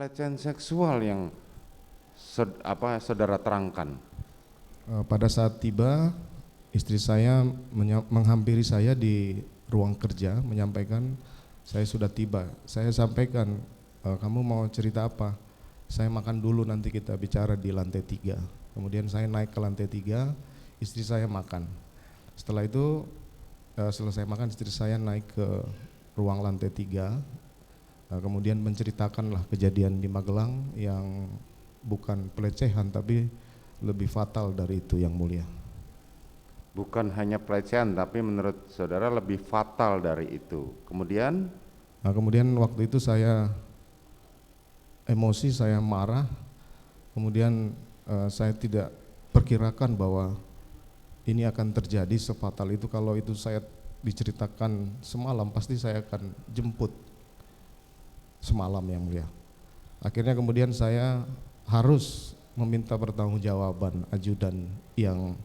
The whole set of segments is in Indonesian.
pelecehan seksual yang saudara terangkan? Pada saat tiba, istri saya menghampiri saya di ruang kerja, menyampaikan saya sudah tiba. Saya sampaikan, kamu mau cerita apa? Saya makan dulu, nanti kita bicara di lantai 3. Kemudian saya naik ke lantai 3, istri saya makan. Setelah itu selesai makan, istri saya naik ke ruang lantai 3, kemudian menceritakanlah kejadian di Magelang yang bukan pelecehan tapi lebih fatal dari itu, yang mulia. Bukan hanya pelecehan, tapi menurut saudara lebih fatal dari itu. Kemudian Waktu itu saya emosi, saya marah, kemudian saya tidak perkirakan bahwa ini akan terjadi sefatal itu. Kalau itu saya diceritakan semalam, pasti saya akan jemput semalam, yang mulia. Akhirnya kemudian saya harus meminta pertanggungjawaban ajudan yang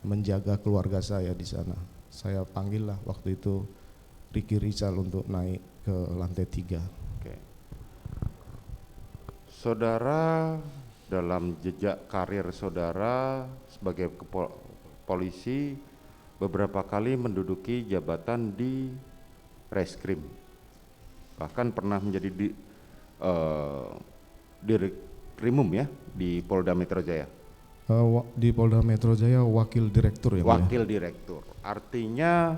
menjaga keluarga saya di sana. Saya panggillah waktu itu Ricky Rizal untuk naik ke lantai 3. oke. Saudara dalam jejak karir saudara sebagai polisi beberapa kali menduduki jabatan di Reskrim, bahkan pernah menjadi Direkrimum ya di Polda Metro Jaya. Di Polda Metro Jaya wakil direktur, ya. Wakil direktur, artinya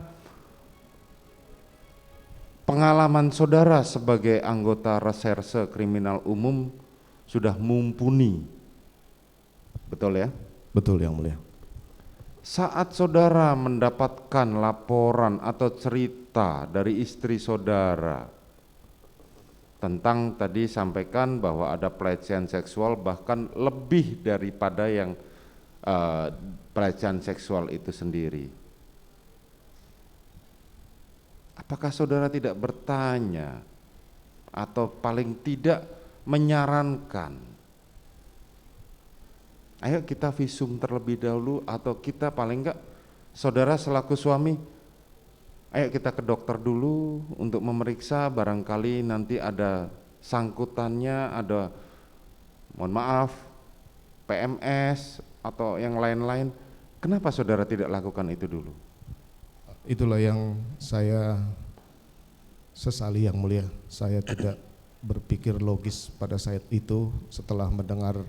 pengalaman saudara sebagai anggota reserse kriminal umum sudah mumpuni, betul ya? Betul, yang mulia. Saat saudara mendapatkan laporan atau cerita dari istri saudara tentang tadi sampaikan bahwa ada pelecehan seksual, bahkan lebih daripada yang pelecehan seksual itu sendiri, apakah saudara tidak bertanya atau paling tidak menyarankan, ayo kita visum terlebih dahulu, atau kita paling enggak saudara selaku suami, ayo kita ke dokter dulu untuk memeriksa, barangkali nanti ada sangkutannya, ada mohon maaf PMS atau yang lain-lain. Kenapa saudara tidak lakukan itu dulu? Itulah yang saya sesali, yang mulia. Saya tidak berpikir logis pada saat itu setelah mendengar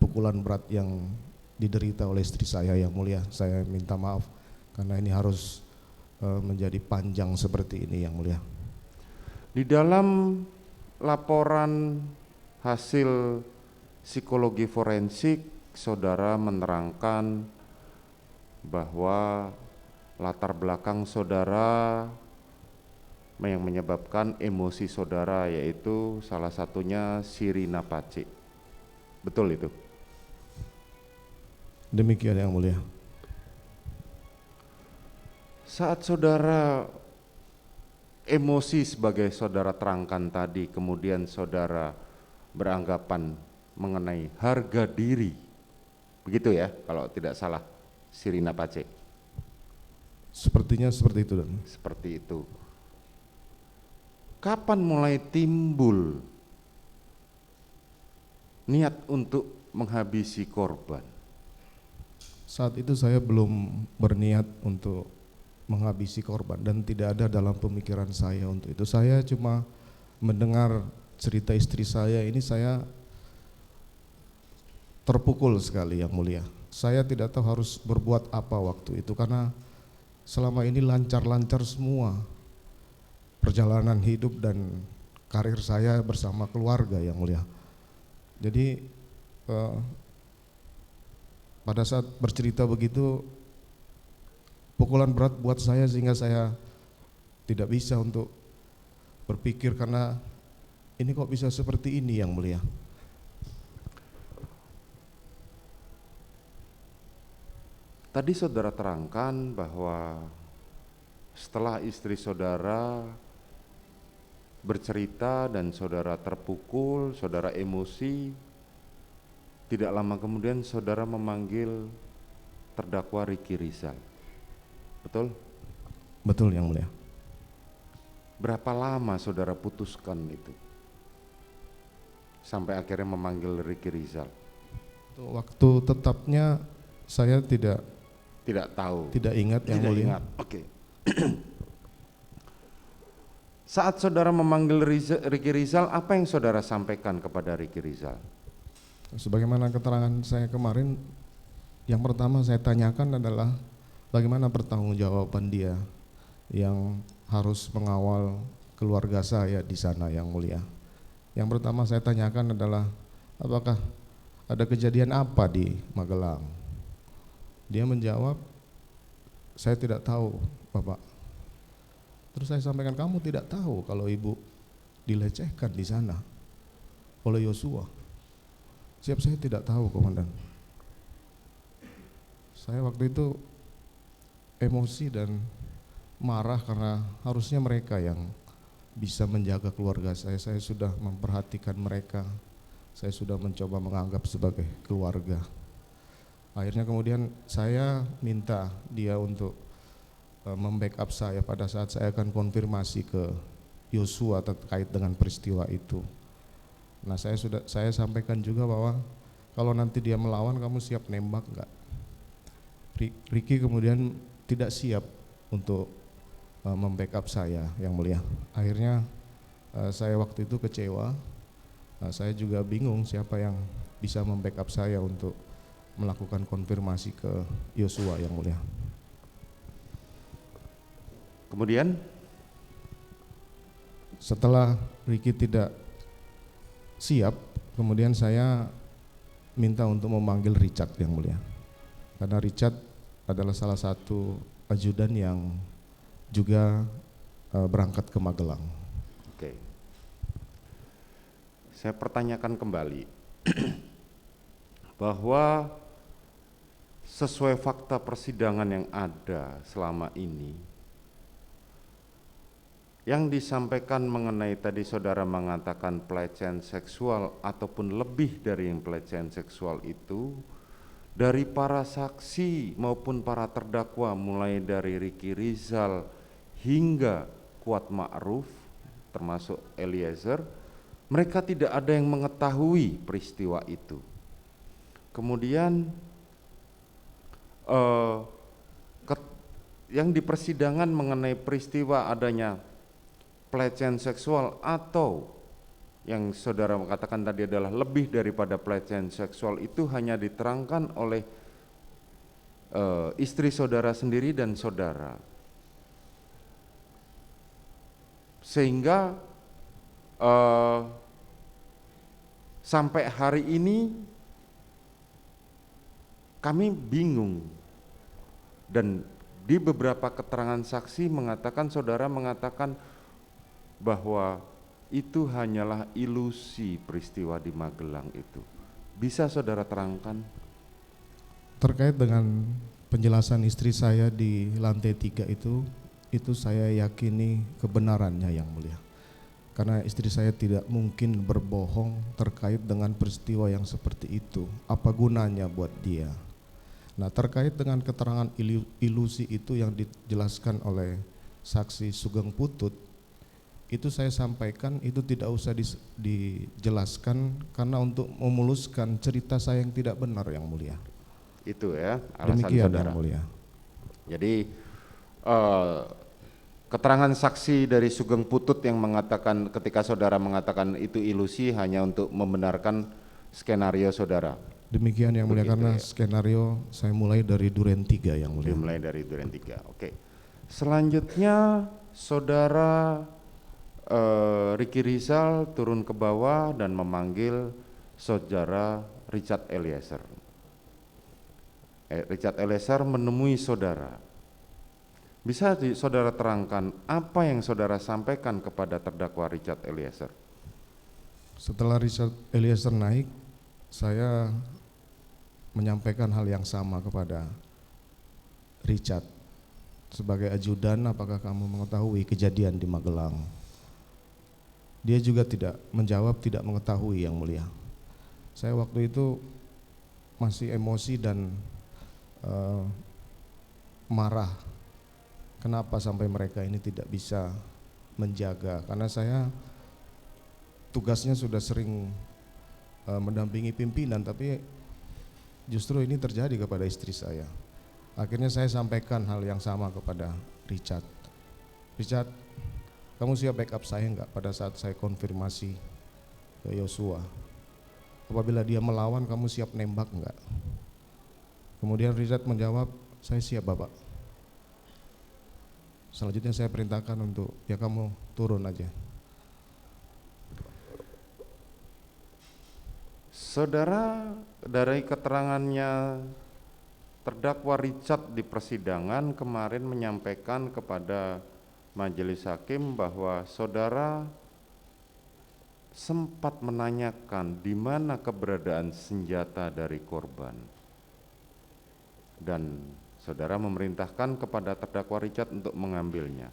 pukulan berat yang diderita oleh istri saya, yang mulia. Saya minta maaf karena ini harus menjadi panjang seperti ini, yang mulia. Di dalam laporan hasil psikologi forensik, saudara menerangkan bahwa latar belakang saudara yang menyebabkan emosi saudara yaitu salah satunya Sirina Pace. Betul itu? Demikian, yang mulia. Saat saudara emosi sebagai saudara terangkan tadi, kemudian saudara beranggapan mengenai harga diri, begitu ya kalau tidak salah, Sirina Pace? Sepertinya seperti itu, Dan. Seperti itu. Kapan mulai timbul niat untuk menghabisi korban? Saat itu saya belum berniat untuk menghabisi korban dan tidak ada dalam pemikiran saya untuk itu. Saya cuma mendengar cerita istri saya ini, saya terpukul sekali, yang mulia. Saya tidak tahu harus berbuat apa waktu itu karena selama ini lancar-lancar semua perjalanan hidup dan karir saya bersama keluarga, yang mulia. Jadi pada saat bercerita begitu, pukulan berat buat saya sehingga saya tidak bisa untuk berpikir karena ini kok bisa seperti ini, yang mulia. Tadi saudara terangkan bahwa setelah istri saudara bercerita dan saudara terpukul, saudara emosi, tidak lama kemudian saudara memanggil terdakwa Ricky Rizal. Betul? Betul, yang mulia. Berapa lama saudara putuskan itu? sampai akhirnya memanggil Ricky Rizal? Waktu tetapnya saya tidak Tahu. ingat yang Tidak mulia. ingat. Oke. Saat saudara memanggil Ricky Rizal, apa yang saudara sampaikan kepada Ricky Rizal? Sebagaimana keterangan saya kemarin, yang pertama saya tanyakan adalah bagaimana pertanggungjawaban dia yang harus mengawal keluarga saya di sana yang mulia. Yang pertama saya tanyakan adalah apakah ada kejadian apa di Magelang? Dia menjawab, saya tidak tahu Bapak. Terus saya sampaikan, kamu tidak tahu kalau ibu dilecehkan di sana oleh Yosua? Siap, saya tidak tahu komandan. Saya waktu itu emosi dan marah karena harusnya mereka yang bisa menjaga keluarga saya. Saya sudah memperhatikan mereka, saya sudah mencoba menganggap sebagai keluarga. Akhirnya kemudian saya minta dia untuk membackup saya pada saat saya akan konfirmasi ke Yosua terkait dengan peristiwa itu. Nah, saya sampaikan juga bahwa kalau nanti dia melawan, kamu siap nembak enggak? Ricky kemudian tidak siap untuk membackup saya yang mulia. Akhirnya saya waktu itu kecewa. Saya juga bingung siapa yang bisa membackup saya untuk melakukan konfirmasi ke Yosua yang mulia. Kemudian setelah Ricky tidak siap, kemudian saya minta untuk memanggil Richard yang mulia, karena Richard adalah salah satu ajudan yang juga berangkat ke Magelang. Oke. Saya pertanyakan kembali bahwa sesuai fakta persidangan yang ada selama ini, yang disampaikan mengenai tadi saudara mengatakan pelecehan seksual ataupun lebih dari yang pelecehan seksual itu, dari para saksi maupun para terdakwa mulai dari Ricky Rizal hingga Kuat Ma'ruf termasuk Eliezer, mereka tidak ada yang mengetahui peristiwa itu. Kemudian yang di persidangan mengenai peristiwa adanya pelecehan seksual atau yang saudara katakan tadi adalah lebih daripada pelecehan seksual itu hanya diterangkan oleh istri saudara sendiri dan saudara, sehingga sampai hari ini kami bingung. Dan di beberapa keterangan saksi mengatakan, saudara mengatakan bahwa itu hanyalah ilusi peristiwa di Magelang itu. Bisa saudara terangkan? Terkait dengan penjelasan istri saya di lantai 3 itu saya yakini kebenarannya yang mulia. Karena istri saya tidak mungkin berbohong terkait dengan peristiwa yang seperti itu. Apa gunanya buat dia? Nah, terkait dengan keterangan ilusi itu yang dijelaskan oleh saksi Sugeng Putut, itu saya sampaikan itu tidak usah dijelaskan karena untuk memuluskan cerita saya yang tidak benar yang mulia. Itu ya alasan demikian saudara. Yang mulia. Jadi keterangan saksi dari Sugeng Putut yang mengatakan ketika saudara mengatakan itu ilusi hanya untuk membenarkan skenario saudara. Demikian yang mulia, karena ya. skenario saya mulai dari Duren 3 yang mulia. Dimulai dari Duren 3. Oke. Selanjutnya saudara Ricky Rizal turun ke bawah dan memanggil saudara Richard Eliezer. Richard Eliezer menemui saudara. Bisa saudara terangkan apa yang saudara sampaikan kepada terdakwa Richard Eliezer? Setelah Richard Eliezer naik, saya menyampaikan hal yang sama kepada Richard. Sebagai ajudan, apakah kamu mengetahui kejadian di Magelang? Dia juga tidak menjawab, tidak mengetahui yang mulia. Saya waktu itu masih emosi dan marah. Kenapa sampai mereka ini tidak bisa menjaga? Karena saya tugasnya sudah sering mendampingi pimpinan, tapi justru ini terjadi kepada istri saya. Akhirnya saya sampaikan hal yang sama kepada Richard. Richard, kamu siap backup saya enggak pada saat saya konfirmasi ke Yosua? Apabila dia melawan, kamu siap nembak enggak? Kemudian Richard menjawab, saya siap Bapak. Selanjutnya saya perintahkan untuk, ya kamu turun aja. Saudara, dari keterangannya terdakwa Richard di persidangan kemarin menyampaikan kepada majelis hakim bahwa saudara sempat menanyakan di mana keberadaan senjata dari korban. Dan saudara memerintahkan kepada terdakwa Richard untuk mengambilnya.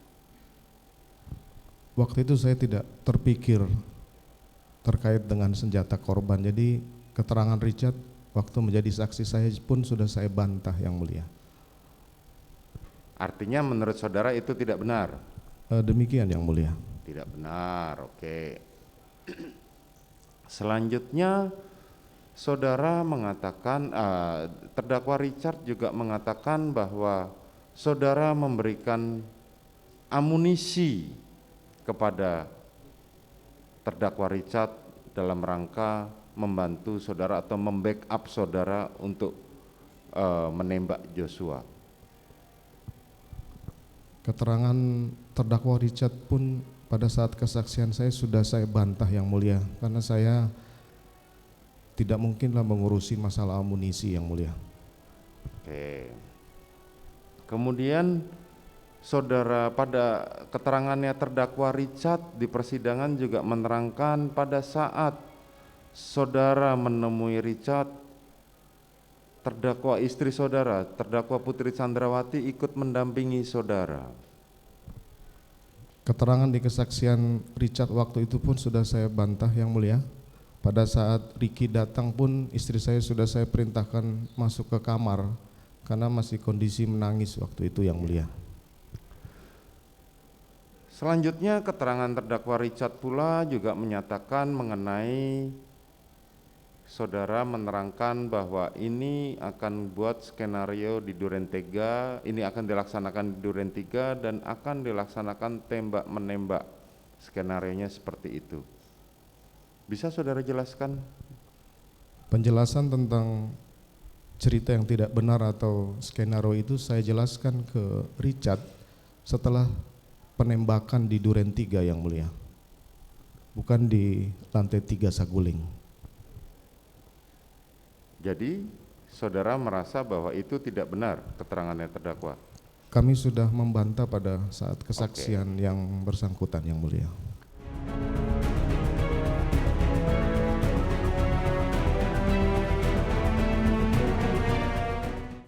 Waktu itu saya tidak terpikir terkait dengan senjata korban. Jadi keterangan Richard waktu menjadi saksi saya pun sudah saya bantah yang mulia. Artinya menurut saudara itu tidak benar? Demikian yang mulia. Tidak benar, oke. Selanjutnya saudara mengatakan, terdakwa Richard juga mengatakan bahwa saudara memberikan amunisi kepada terdakwa Richard dalam rangka membantu saudara atau membackup saudara untuk menembak Joshua. Keterangan Terdakwa Richard pun pada saat kesaksian saya sudah saya bantah yang mulia, karena saya tidak mungkinlah mengurusi masalah amunisi yang mulia. Oke. Kemudian saudara pada keterangannya terdakwa Richard di persidangan juga menerangkan pada saat saudara menemui Richard, terdakwa istri saudara, terdakwa Putri Chandrawati ikut mendampingi saudara. Keterangan di kesaksian Richard waktu itu pun sudah saya bantah yang mulia. Pada saat Ricky datang pun istri saya sudah saya perintahkan masuk ke kamar karena masih kondisi menangis waktu itu yang mulia. Selanjutnya keterangan terdakwa Richard pula juga menyatakan mengenai saudara menerangkan bahwa ini akan buat skenario di Duren 3, ini akan dilaksanakan di Duren 3 dan akan dilaksanakan tembak menembak. Skenarionya seperti itu. Bisa saudara jelaskan? Penjelasan tentang cerita yang tidak benar atau skenario itu saya jelaskan ke Richard setelah penembakan di Duren 3 yang mulia, bukan di lantai 3 Saguling. Jadi saudara merasa bahwa itu tidak benar keterangannya terdakwa? Kami sudah membantah pada saat kesaksian yang bersangkutan yang mulia.